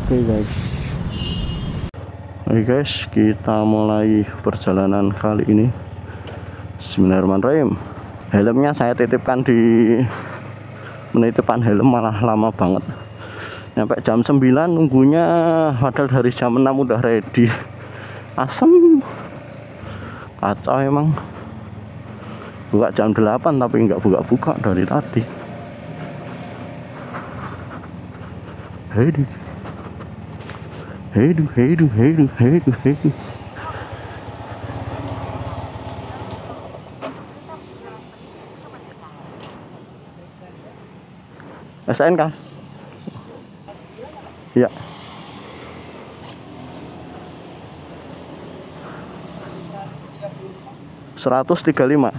Oke guys, kita mulai perjalanan kali ini. Bismillahirrahmanirrahim. Helmnya saya titipkan di penitipan helm malah lama banget. Sampai jam 9 nunggunya, padahal dari jam 6 udah ready. Asem. Kacau emang. Buka jam 8 tapi nggak buka-buka dari tadi. Heduh. SNK? Iya. $135.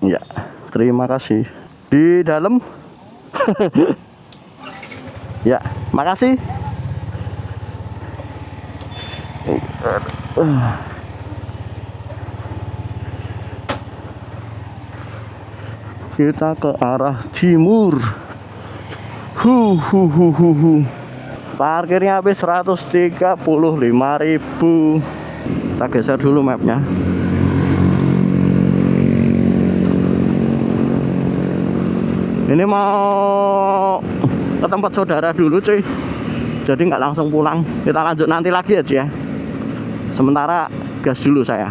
Ya, terima kasih. Di dalam. Ya, makasih. Kita ke arah timur. Parkirnya habis 135.000. Kita geser dulu mapnya. Ini mau ke tempat saudara dulu cuy, jadi nggak langsung pulang, kita lanjut nanti lagi aja ya. Sementara gas dulu saya.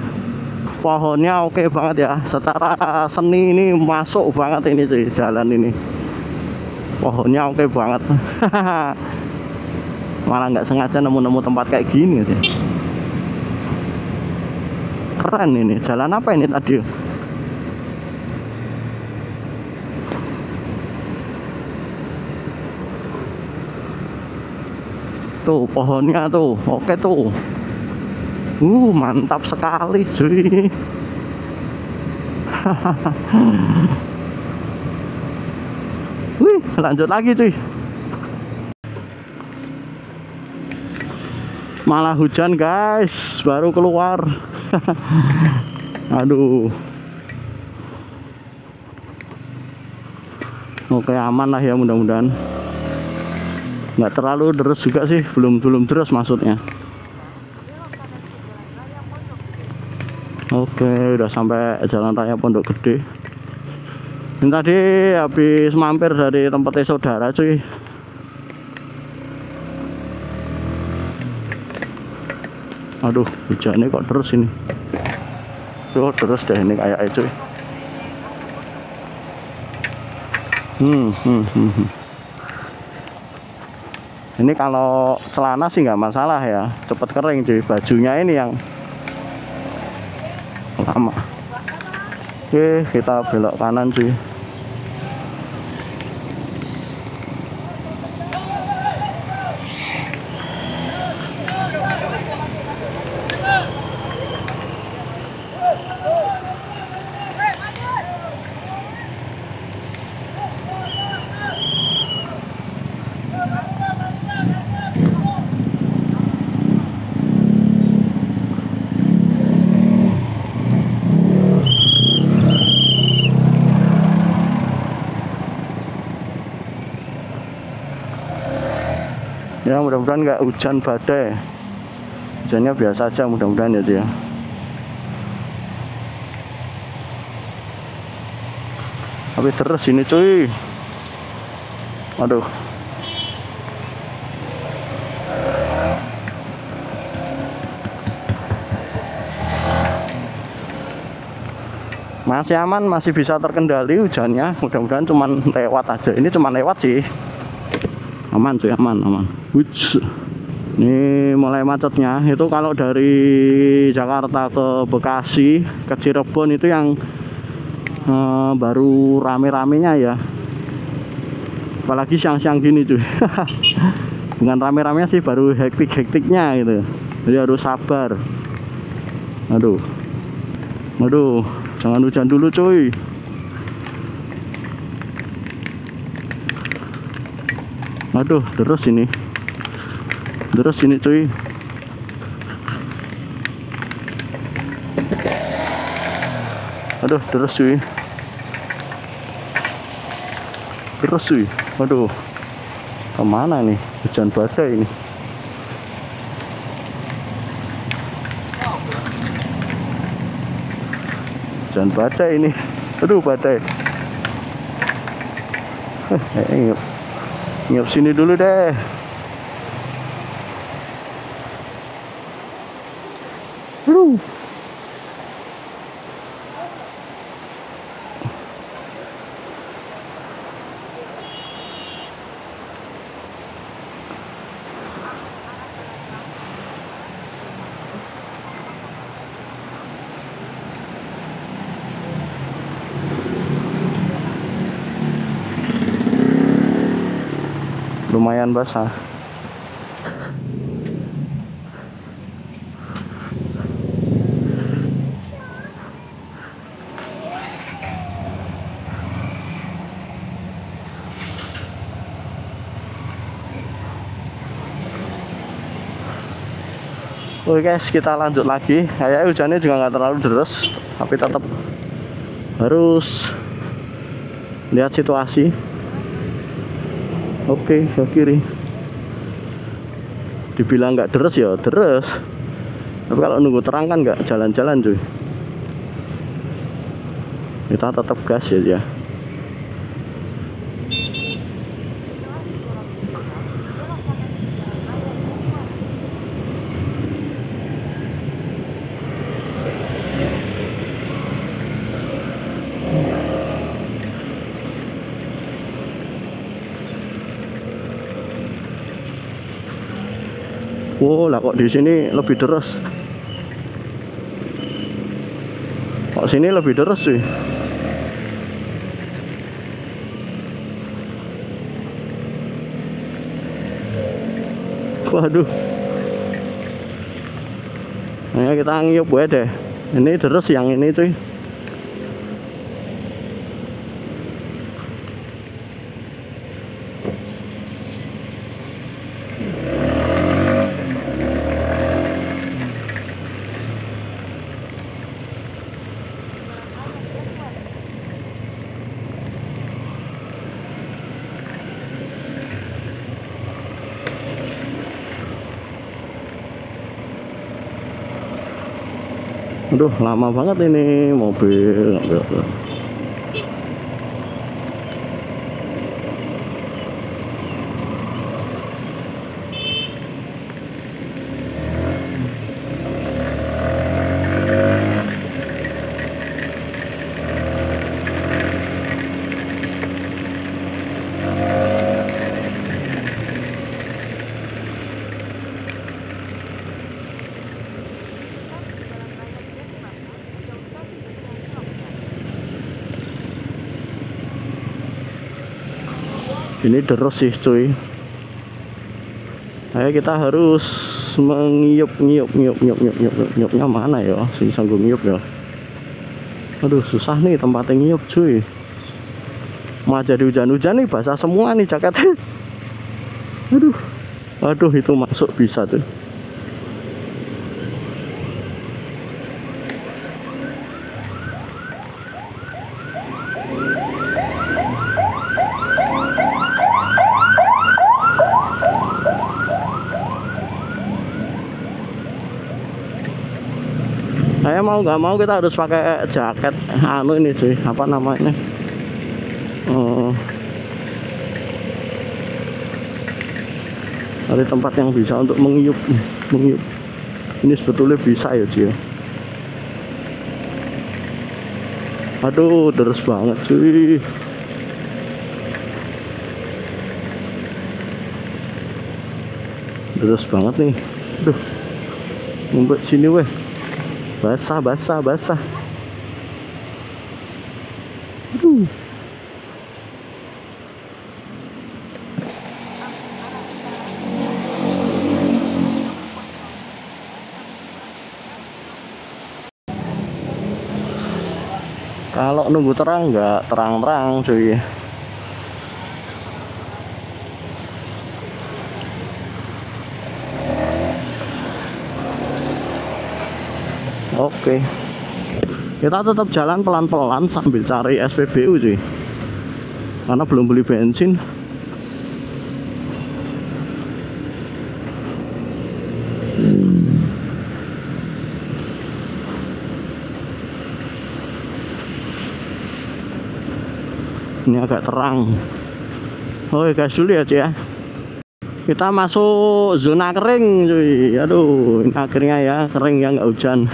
Pohonnya oke banget ya, secara seni ini masuk banget ini cuy, jalan ini pohonnya oke banget. Malah nggak sengaja nemu-nemu tempat kayak gini sih. Keren ini. Jalan apa ini tadi? Tuh pohonnya tuh, oke tuh. Mantap sekali cuy. Wih, lanjut lagi cuy. Malah hujan guys, baru keluar. Aduh. Oke, aman lah ya, mudah-mudahan. Nggak terlalu deras juga sih, belum deras maksudnya. Oke, udah sampai jalan raya Pondok Gede. Ini tadi habis mampir dari tempatnya saudara cuy. Aduh, hujannya kok terus ini. Tuh terus deh ini kayak cuy. Ini kalau celana sih nggak masalah ya, cepet kering cuy. Bajunya ini yang lama. Oke, kita belok kanan cuy. Ya mudah-mudahan nggak hujan badai, hujannya biasa aja mudah-mudahan ya. Tapi terus ini cuy, aduh. Masih aman, masih bisa terkendali hujannya, mudah-mudahan cuman lewat aja. Ini cuman lewat sih, aman cuy, aman. Ini mulai macetnya itu kalau dari Jakarta ke Bekasi ke Cirebon itu yang baru rame-ramenya ya, apalagi siang-siang gini cuy. Dengan rame-ramenya sih baru hektik-hektiknya gitu, jadi harus sabar. Aduh, jangan hujan dulu cuy. Aduh, terus ini Terus ini cuy. Aduh, terus cuy. Terus cuy. Aduh. Kemana nih? Hujan badai ini. Hujan badai ini. Aduh, badai. Nyiap sini dulu deh. Aduh. Lumayan basah. Oke guys, kita lanjut lagi. Kayaknya hujannya juga nggak terlalu deras, tapi tetap harus lihat situasi. Oke, ke kiri. Dibilang nggak deres ya deres, tapi kalau nunggu terang kan nggak jalan-jalan cuy. Kita tetap gas ya. Wow, lah kok di sini lebih deras. Kok sini lebih deras cuy. Waduh. Nah, kita ngiup gue deh. Ini deras yang ini cuy. Aduh, lama banget ini mobil. Ini deres sih cuy. Ayo kita harus ngiup-ngiupnya mana ya? Si sanggup ngiup ya. Aduh, susah nih tempatnya ngiup cuy. Mau jadi hujan-hujan nih, basah semua nih jaketnya. Aduh itu masuk bisa tuh. Saya mau nggak mau kita harus pakai jaket anu ini cuy, apa namanya, dari tempat yang bisa untuk mengiup. Ini sebetulnya bisa ya cuy. Aduh, deres banget cuy. Deres banget nih. Aduh, ngumpet sini weh. Basah. Aduh. Kalau nunggu terang nggak terang-terang cuy. Oke, kita tetap jalan pelan-pelan sambil cari SPBU cuy, karena belum beli bensin. Ini agak terang. Oke guys, dulu ya cuy ya. Kita masuk zona kering cuy. Aduh, ini akhirnya ya kering ya, nggak hujan.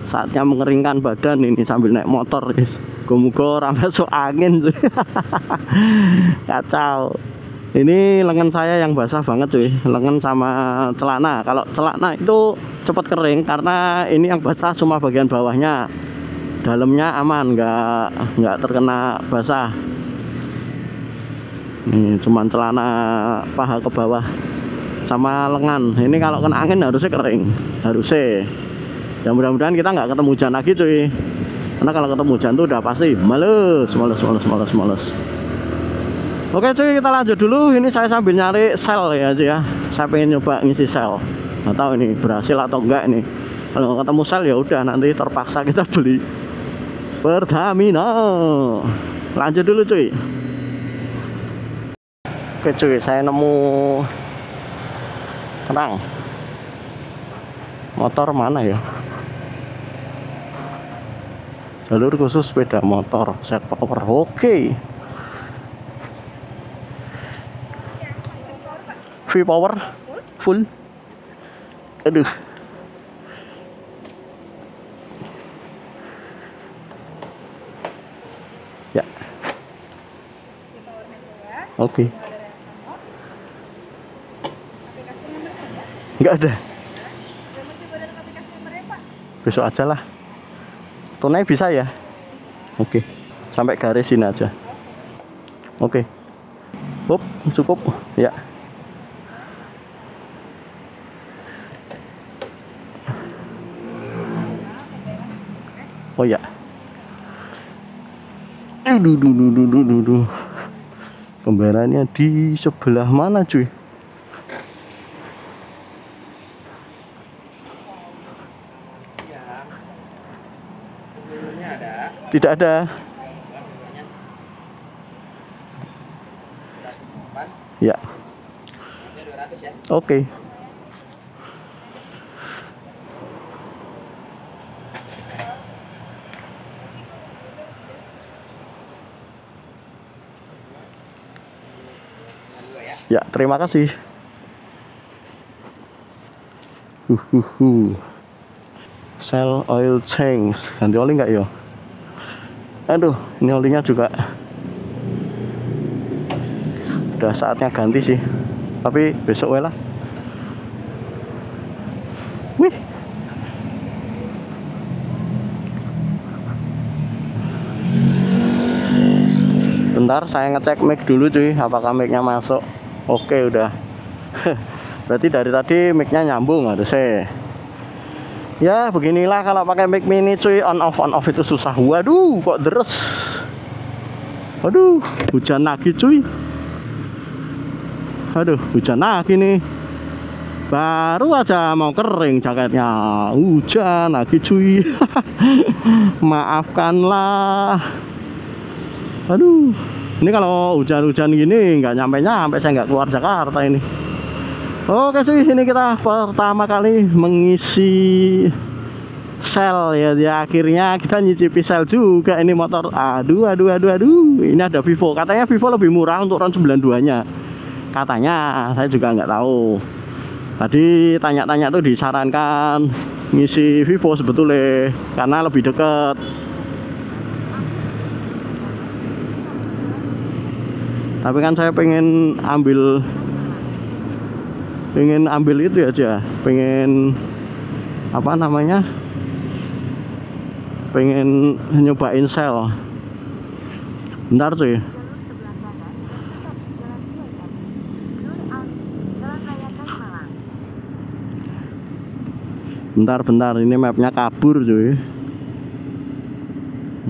Saatnya mengeringkan badan ini sambil naik motor guys. Muga-muga ora masuk angin cuy. Kacau. Ini lengan saya yang basah banget cuy, lengan sama celana. Kalau celana itu cepat kering karena ini yang basah cuma bagian bawahnya. Dalamnya aman, nggak terkena basah. Ini cuman celana paha ke bawah sama lengan. Ini kalau kena angin harusnya kering, harusnya. Ya mudah-mudahan kita nggak ketemu hujan lagi cuy. Karena kalau ketemu hujan tuh udah pasti males. Oke cuy, kita lanjut dulu. Ini saya sambil nyari sel ya cuy ya. Saya pengen nyoba ngisi sel. Nggak tahu ini berhasil atau enggak nih. Kalau nggak ketemu sel ya udah nanti terpaksa kita beli Pertamina. Lanjut dulu cuy. Oke cuy, saya nemu terang. Motor mana ya? Jalur khusus sepeda motor, set power. Oke. Free power full. Aduh. Ya. Oke. Enggak ada. Besok aja lah. Tunai bisa ya? Oke. Sampai garis sini aja. Oke. Cukup. Ya. Oh ya. Duh. Pembayarannya di sebelah mana cuy? Tidak ada. Ya. Oke. Ya, terima kasih. Shell oil change. Ganti oli nggak yo? Aduh, ini olinya juga udah saatnya ganti sih. Tapi besok lah. Wih. Bentar, saya ngecek mic dulu cuy, apakah micnya masuk. Oke, udah. Berarti dari tadi micnya nyambung harusnya. Ya beginilah kalau pakai mic mini cuy, on off itu susah. Waduh, kok deres. Waduh, hujan lagi cuy. Aduh, hujan lagi nih. Baru aja mau kering jaketnya, hujan lagi cuy. Maafkanlah. Aduh, ini kalau hujan-hujan gini nggak nyampe saya nggak keluar Jakarta ini. Oke cuy, ini kita pertama kali mengisi sel ya. Akhirnya kita nyicipi sel juga ini motor. Aduh. Ini ada Vivo. Katanya Vivo lebih murah untuk RON 92-nya. Katanya, saya juga nggak tahu. Tadi tanya-tanya tuh disarankan ngisi Vivo sebetulnya karena lebih dekat. Tapi kan saya pengen ambil itu aja, pengen apa namanya, pengen nyobain sel. Bentar cuy. Bentar, ini mapnya kabur cuy.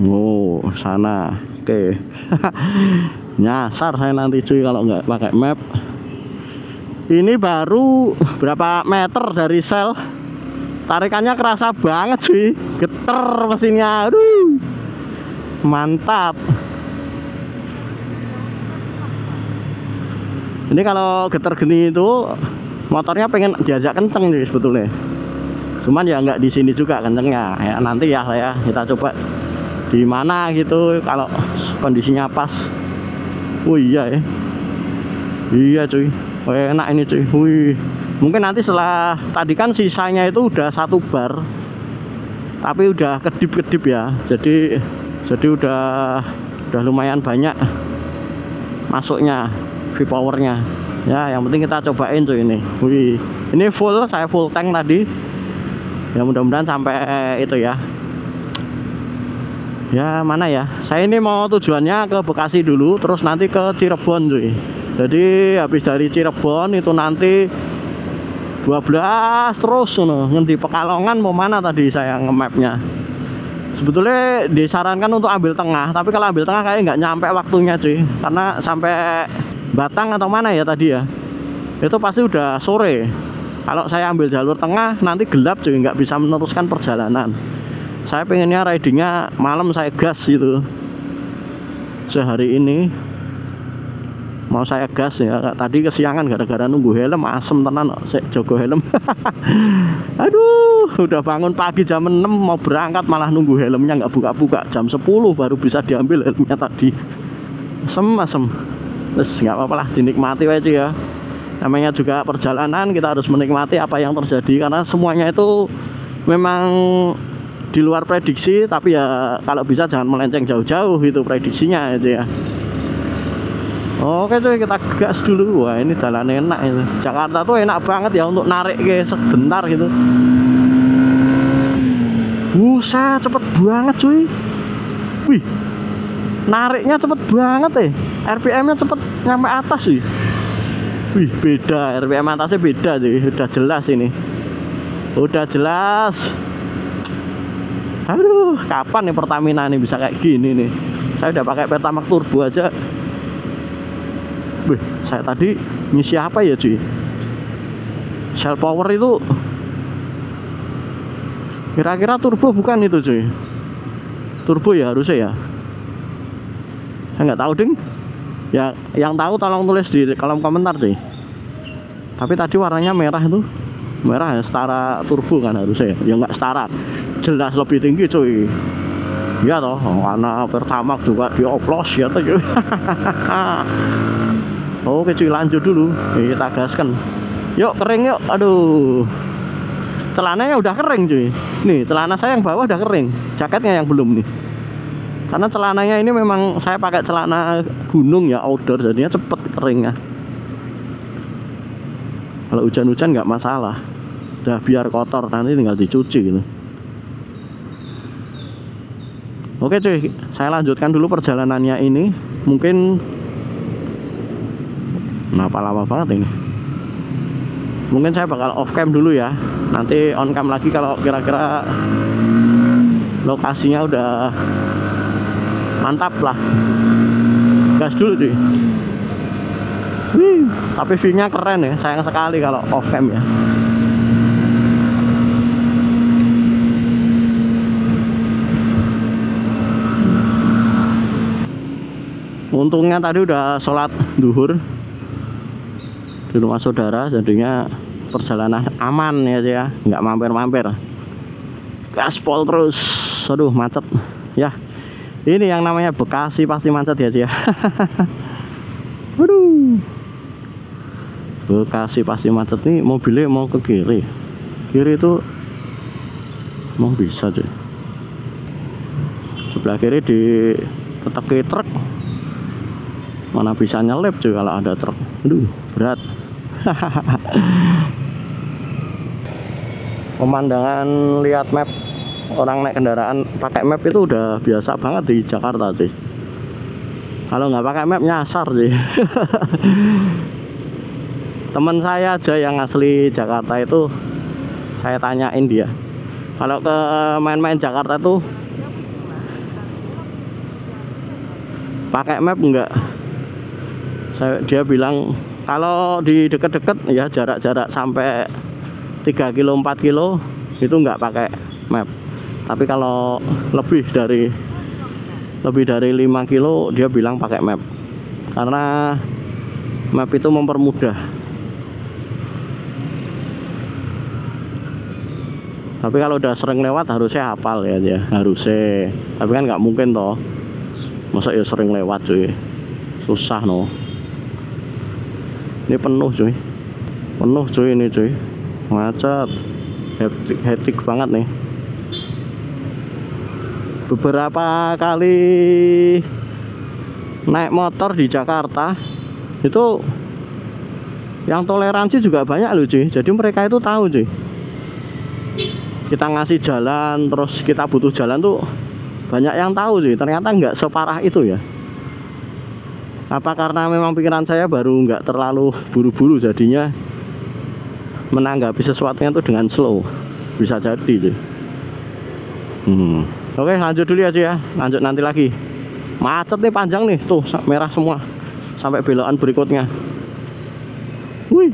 Oh, sana. Oke. Nyasar saya nanti cuy kalau nggak pakai map. Ini baru berapa meter dari sel? Tarikannya kerasa banget cuy, geter mesinnya, aduh, mantap. Ini kalau geter gini itu motornya pengen diajak kenceng nih sebetulnya. Cuman ya nggak di sini juga kencengnya. Ya nanti ya kita coba di mana gitu kalau kondisinya pas. Oh iya ya. Iya cuy. Oh, enak ini cuy. Wih. Mungkin nanti setelah tadi kan sisanya itu udah 1 bar. Tapi udah kedip-kedip ya. Jadi udah lumayan banyak masuknya V-powernya. Ya, yang penting kita cobain tuh ini. Wih, ini full, saya full tank tadi. Ya mudah-mudahan sampai itu ya. Ya mana ya? Saya ini mau tujuannya ke Bekasi dulu, terus nanti ke Cirebon cuy. Jadi habis dari Cirebon itu nanti 12 terus ngendi Pekalongan mau mana tadi saya nge-mapnya. Sebetulnya disarankan untuk ambil tengah, tapi kalau ambil tengah kayak nggak nyampe waktunya cuy, karena sampai Batang atau mana ya tadi ya, itu pasti udah sore. Kalau saya ambil jalur tengah nanti gelap cuy, nggak bisa meneruskan perjalanan. Saya pengennya ridingnya malam saya gas gitu. Sehari ini mau saya gas ya, tadi kesiangan gara-gara nunggu helm, asem tenan saya jogo helm. Aduh, udah bangun pagi jam 6 mau berangkat malah nunggu helmnya nggak buka-buka, jam 10 baru bisa diambil helmnya tadi. Asem. Terus nggak apa-apa lah, dinikmati aja ya. Namanya juga perjalanan, kita harus menikmati apa yang terjadi karena semuanya itu memang di luar prediksi, tapi ya kalau bisa jangan melenceng jauh-jauh gitu prediksinya aja ya. Oke cuy, kita gas dulu. Wah ini jalan enak ini. Jakarta tuh enak banget ya untuk narik ke sebentar gitu. Buset, cepet banget cuy. Wih, nariknya cepet banget RPM nya cepet nyampe atas cuy. Wih beda, RPM atasnya beda cuy. Udah jelas ini, udah jelas. Aduh, kapan nih Pertamina nih bisa kayak gini nih. Saya udah pakai Pertamax Turbo aja. Wih, saya tadi ngisi apa ya cuy? Shell power itu kira-kira turbo bukan itu cuy? Turbo ya harusnya ya. Saya nggak tahu ding. Ya, yang tahu tolong tulis di kolom komentar cuy. Tapi tadi warnanya merah itu, merah ya, setara turbo kan harusnya ya? Ya nggak setara, jelas lebih tinggi cuy. Ya toh, karena Pertamax juga dioplos ya tuh cuy. Oke cuy, lanjut dulu. Kita gaskan. Yuk kering yuk. Aduh, celananya udah kering cuy. Nih celana saya yang bawah udah kering, jaketnya yang belum nih. Karena celananya ini memang saya pakai celana gunung ya, outdoor, jadinya cepet keringnya. Kalau hujan-hujan nggak masalah, udah biar kotor nanti tinggal dicuci gitu. Oke cuy, saya lanjutkan dulu perjalanannya ini. Mungkin kenapa lama banget ini? Mungkin saya bakal off cam dulu ya. Nanti on cam lagi kalau kira-kira lokasinya udah mantap lah. Gas dulu cuy. Wih, tapi view-nya keren ya. Sayang sekali kalau off cam ya. Untungnya tadi udah sholat duhur di rumah saudara, jadinya perjalanan aman ya, nggak mampir-mampir, gaspol terus. Aduh macet ya, ini yang namanya Bekasi pasti macet ya. Waduh, Bekasi pasti macet nih. Mobilnya mau ke kiri itu mau bisa cuy, sebelah kiri di tetap ke truk, mana bisa nyelip cuy kalau ada truk. Aduh berat. Pemandangan lihat map, orang naik kendaraan pakai map itu udah biasa banget di Jakarta sih. Kalau nggak pakai map nyasar sih. Teman saya aja yang asli Jakarta itu, saya tanyain dia, kalau ke main-main Jakarta tuh pakai map enggak? Dia bilang kalau di deket-deket ya, jarak-jarak sampai 3 kilo 4 kilo itu nggak pakai map. Tapi kalau lebih dari 5 kilo dia bilang pakai map, karena map itu mempermudah. Tapi kalau udah sering lewat harusnya hafal ya dia, harusnya. Tapi kan nggak mungkin toh, masa ya sering lewat cuy, susah no. Ini penuh cuy, ini cuy, macet, hektik banget nih. Beberapa kali naik motor di Jakarta itu yang toleransi juga banyak loh cuy. Jadi mereka itu tahu cuy, kita ngasih jalan, terus kita butuh jalan tuh banyak yang tahu cuy. Ternyata nggak separah itu ya. Apa karena memang pikiran saya baru nggak terlalu buru-buru, jadinya menanggapi sesuatunya tuh dengan slow, bisa jadi cuy. Oke, lanjut dulu aja ya, lanjut nanti lagi. Macet nih, panjang nih, tuh merah semua sampai belokan berikutnya. Wih.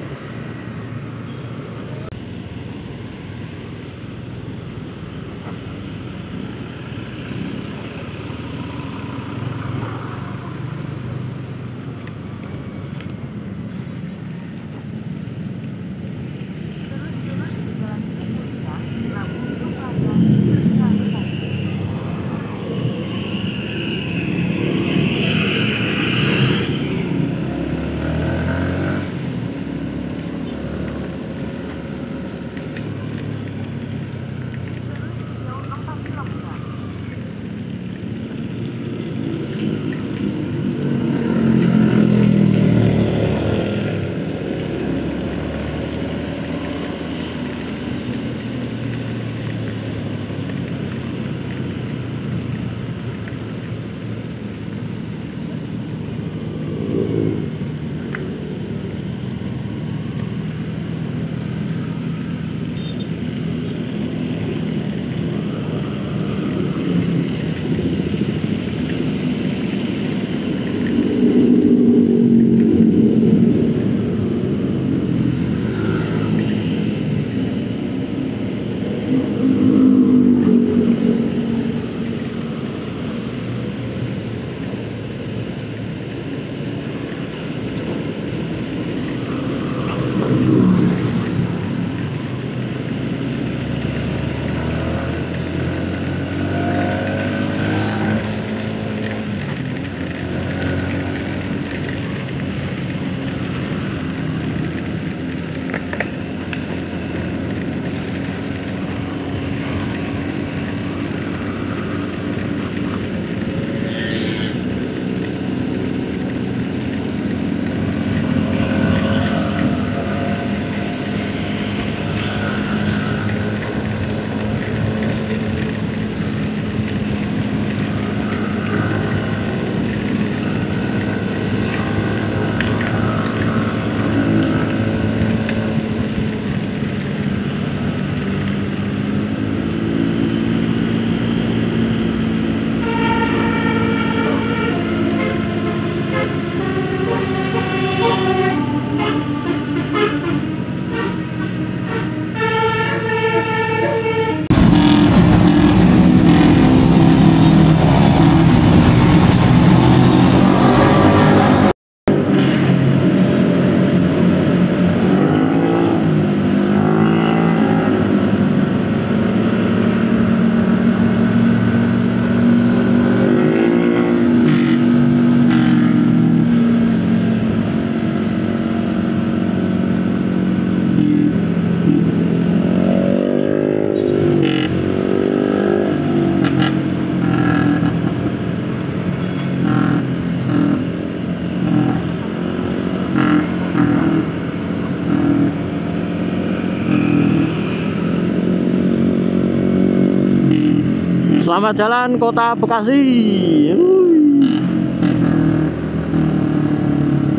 Selamat jalan Kota Bekasi.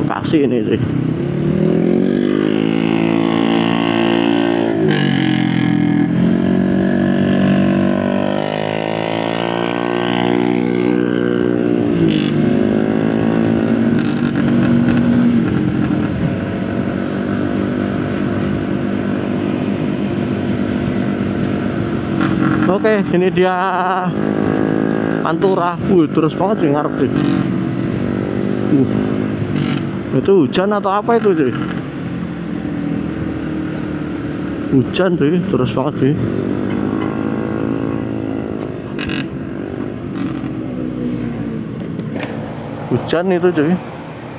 Bekasi ini sih. Oke, ini dia Pantura. Terus banget sih ngarep deh. Itu hujan atau apa itu cuy? Hujan cuy, terus banget sih. Hujan itu cuy,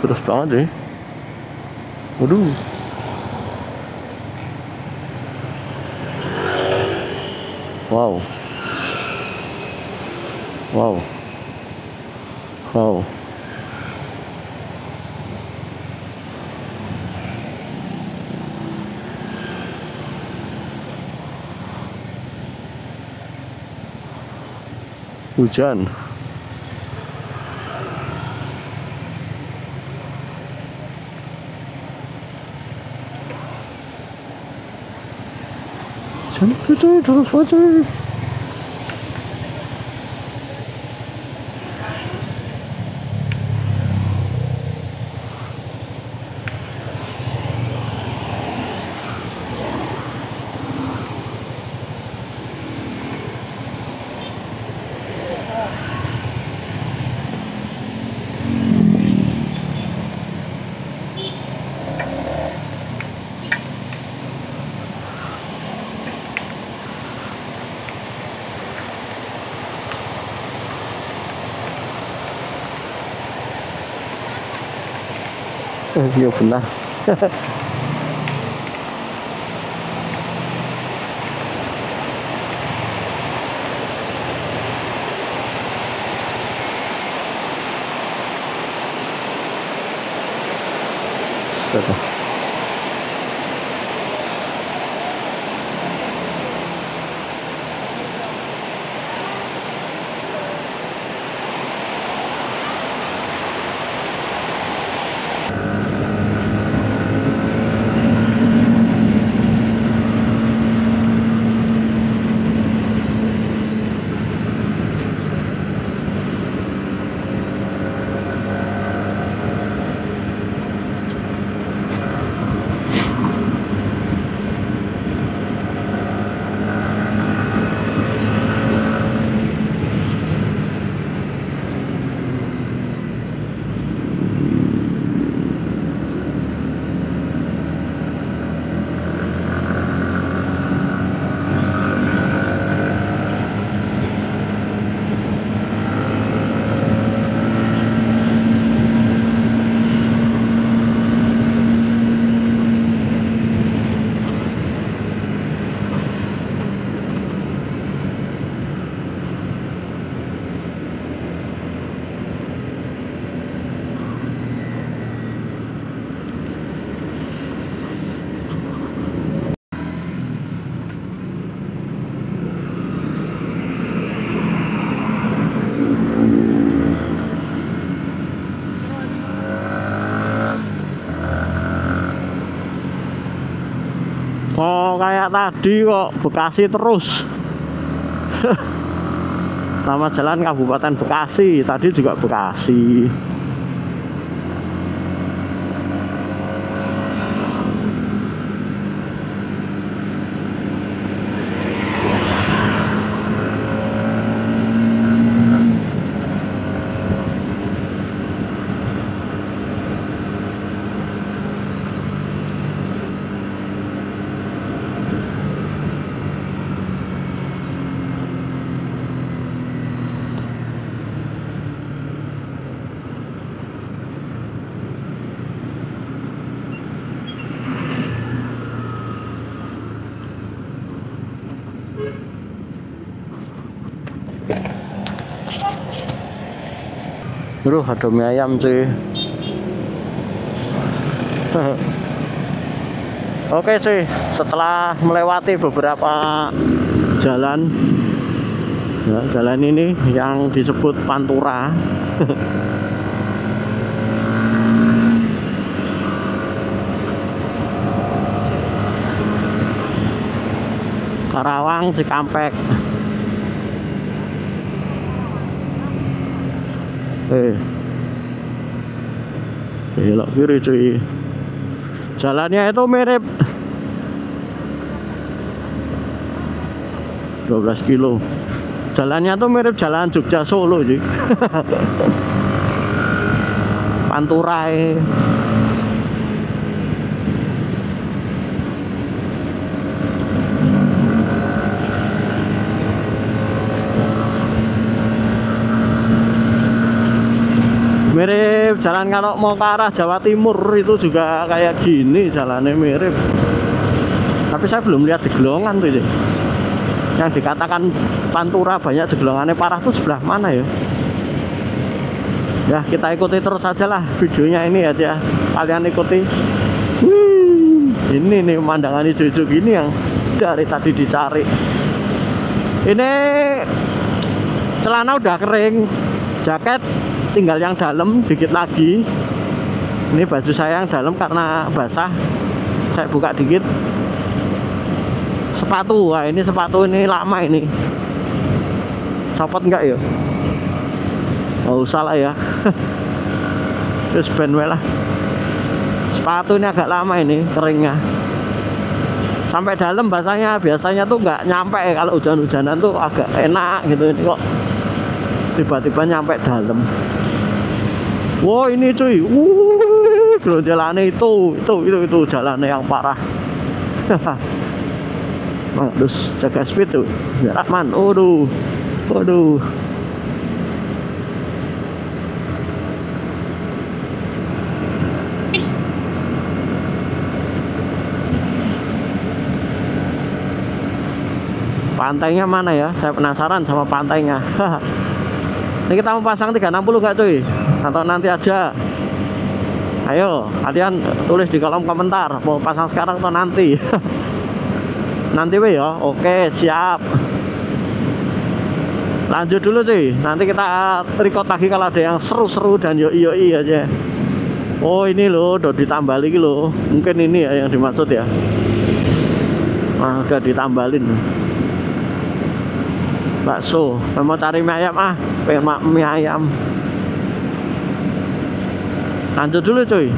terus banget cuy. Waduh. Wow. Wow. Wow. Hujan. Hujan terus banget. Iya benar. Sudah. Oh, kayak tadi kok Bekasi terus. Sama jalan Kabupaten Bekasi, tadi juga Bekasi. Aduh, ada mie ayam cuy. Oke cuy, setelah melewati beberapa jalan, ya, jalan ini yang disebut Pantura. Karawang, Cikampek. Belok kiri cuy. Jalannya itu mirip 12 kilo. Jalannya tuh mirip jalan Jogja Solo sih. Panturai. Mirip jalan kalau mau ke arah Jawa Timur itu juga kayak gini jalannya mirip. Tapi saya belum lihat jeglongan tuh sih. Yang dikatakan Pantura banyak jeglongannya parah tuh sebelah mana ya? Ya kita ikuti terus saja lah videonya ini aja. Kalian ikuti. Ini nih pemandangan hijau-hijau gini yang dari tadi dicari. Ini celana udah kering, jaket tinggal yang dalam dikit lagi. Ini baju saya yang dalam karena basah, saya buka dikit. Sepatu, wah ini sepatu ini lama ini. Copot enggak ya? Oh usah lah ya. Terus bandway lah. Sepatu ini agak lama ini keringnya. Sampai dalam basahnya, biasanya tuh nggak nyampe. Kalau hujan-hujanan tuh agak enak gitu. Ini kok tiba-tiba nyampe dalam. Wow ini cuy, jalannya itu jalannya yang parah. Terus jaga speed tuh, biar aman. Waduh. Pantainya mana ya? Saya penasaran sama pantainya. Ini kita mau pasang 360 nggak cuy? Atau nanti aja? Ayo kalian tulis di kolom komentar mau pasang sekarang atau nanti. Nanti we ya. Oke siap. Lanjut dulu cuy. Nanti kita record lagi kalau ada yang seru-seru dan yoi aja. Oh ini loh udah ditambah lagi loh. Mungkin ini ya yang dimaksud ya. Nah udah ditambalin bakso. Mau cari mie ayam pengen mie ayam. Lanjut dulu cuy.